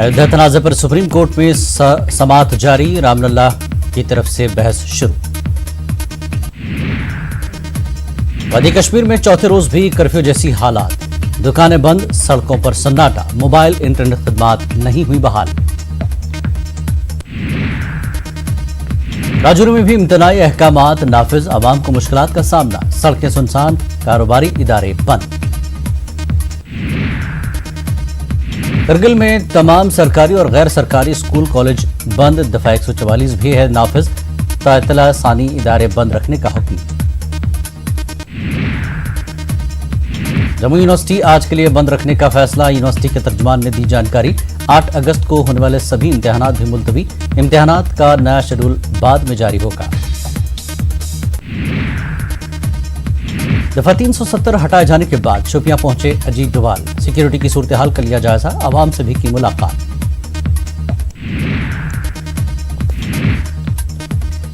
अयोध्या तनाज़े पर supreme court में समाअत जारी, रामलला की तरफ से बहस शुरू। वादी कश्मीर में चौथे रोज भी कर्फ्यू जैसी हालात, दुकानें बंद, सड़कों पर सन्नाटा, मोबाइल इंटरनेट खदमात नहीं हुई बहाल। राजौरी में भी इम्तनाई अहकामात नाफिज, आवाम को मुश्किलात का सामना, सड़कें सुनसान, कारोबारी इदारे बंद। करगिल में तमाम सरकारी और गैर सरकारी स्कूल कॉलेज बंद, दफा 144 भी है नाफिज, तातला सानी इदारे बंद रखने का हुक्म। जम्मू यूनिवर्सिटी आज के लिए बंद रखने का फैसला, यूनिवर्सिटी के तर्जुमान ने दी जानकारी। 8 अगस्त को होने वाले सभी इम्तिहानात भी मुलतवी, इम्तिहानात का नया शेड्यूल बाद में जारी होगा। दफा 370 हटाए जाने के बाद शोपियां पहुंचे अजीत डोभाल, सिक्योरिटी की सूरत हाल का लिया जायजा, आवाम से भी की मुलाकात।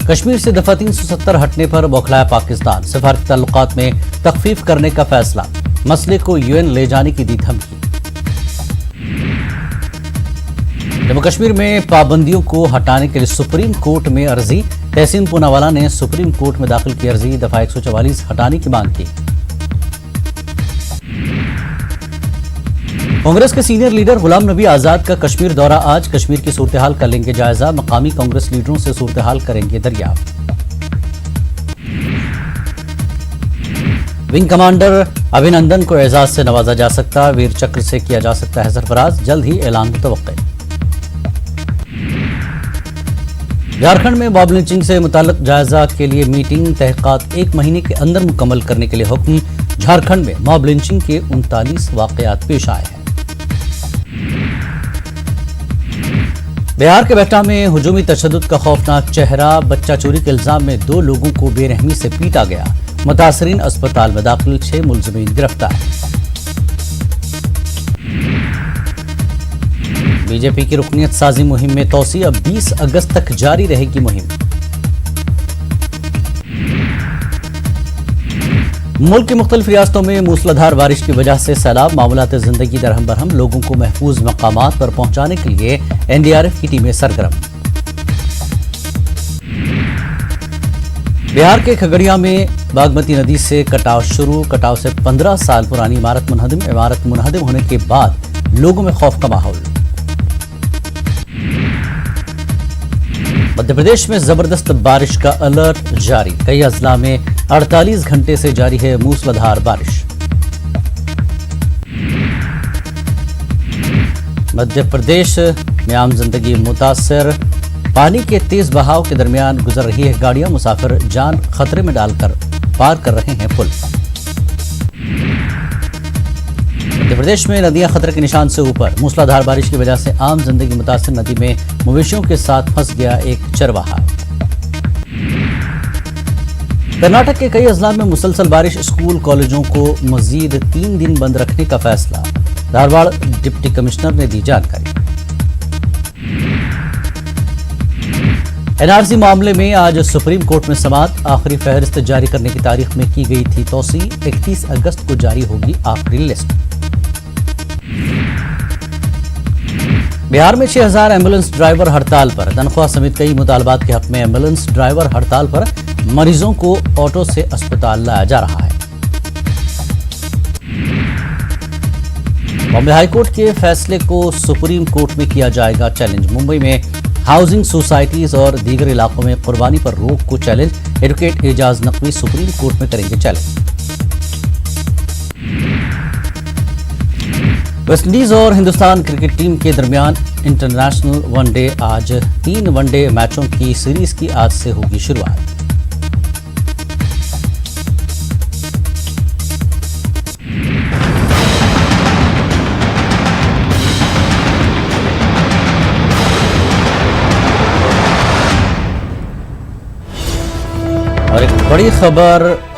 कश्मीर से दफा 370 हटने पर बौखलाया पाकिस्तान, सिफारती ताल्लुकात में तखफीफ करने का फैसला, मसले को यूएन ले जाने की दी धमकी। जम्मू कश्मीर में पाबंदियों को हटाने के लिए सुप्रीम कोर्ट में अर्जी, तहसीन पूनावाला ने सुप्रीम कोर्ट में दाखिल की अर्जी, दफा 144 हटाने की मांग की। कांग्रेस के सीनियर लीडर गुलाम नबी आजाद का कश्मीर दौरा आज, कश्मीर की सूरत हाल का लेंगे जायजा, मकामी कांग्रेस लीडरों से सूरत हाल करेंगे दरियाफ्त। विंग कमांडर अभिनंदन को एजाज से नवाजा जा सकता, वीर चक्र से किया जा सकता है सरफराज, जल्द ही ऐलान मुतवक्के। झारखंड में मॉब लिंचिंग से मुताल्लिक जायजा के लिए मीटिंग, तहकीकात 1 महीने के अंदर मुकम्मल करने के लिए हुक्म। झारखंड में मॉब लिंचिंग के 39 वाकयात पेश आए हैं। बिहार के बेहटा में हुजूमी तशद्दुद का खौफनाक चेहरा, बच्चा चोरी के इल्जाम में 2 लोगों को बेरहमी से पीटा गया, मुतासरीन अस्पताल में दाखिल, 6 मुलजमीन गिरफ्तार। बीजेपी की रुकनियत साजी मुहिम में तोसी, अब 20 अगस्त तक जारी रहेगी मुहिम। मुल्क की मुख्तलिफ रियासतों में मूसलाधार बारिश की वजह से सैलाब, मामूलात जिंदगी दरहम बरहम, लोगों को महफूज मकामात पर पहुंचाने के लिए एनडीआरएफ की टीमें सरगर्म। बिहार के खगड़िया में बागमती नदी से कटाव शुरू, कटाव से 15 साल पुरानी इमारत मुनहदिम होने के बाद लोगों में खौफ का माहौल। मध्य प्रदेश में जबरदस्त बारिश का अलर्ट जारी, कई अजला में 48 घंटे से जारी है मूसलाधार बारिश। मध्य प्रदेश में आम जिंदगी मुतासर, पानी के तेज बहाव के दरमियान गुजर रही है गाड़ियां, मुसाफिर जान खतरे में डालकर पार कर रहे हैं पुल। मध्य प्रदेश में नदियां खतरे के निशान से ऊपर, मूसलाधार बारिश की वजह से आम जिंदगी मुतासर, नदी में मवेशियों के साथ फंस गया एक चरवाहा। कर्नाटक के कई अजला में मुसलसल बारिश, स्कूल कॉलेजों को मजीद 3 दिन बंद रखने का फैसला, धारवाड़ डिप्टी कमिश्नर ने दी जानकारी। एनआरसी मामले में आज सुप्रीम कोर्ट में समाअत, आखिरी फहरिस्त जारी करने की तारीख में की गई थी तोसी, 31 अगस्त को जारी होगी आखिरी लिस्ट। बिहार में 6000 एम्बुलेंस ड्राइवर हड़ताल पर, तनख्वाह समेत कई मुतालबात के हक में एम्बुलेंस ड्राइवर हड़ताल पर, मरीजों को ऑटो से अस्पताल लाया जा रहा है। बॉम्बे हाईकोर्ट के फैसले को सुप्रीम कोर्ट में किया जाएगा चैलेंज, मुंबई में हाउसिंग सोसाइटीज और दीगर इलाकों में कुर्बानी पर रोक को challenge, advocate Ejaz Naqvi supreme court में करेंगे चैलेंज। वेस्टइंडीज और हिंदुस्तान क्रिकेट टीम के दरमियान इंटरनेशनल वनडे आज, 3 वनडे मैचों की सीरीज की आज से होगी शुरुआत। और एक बड़ी खबर इस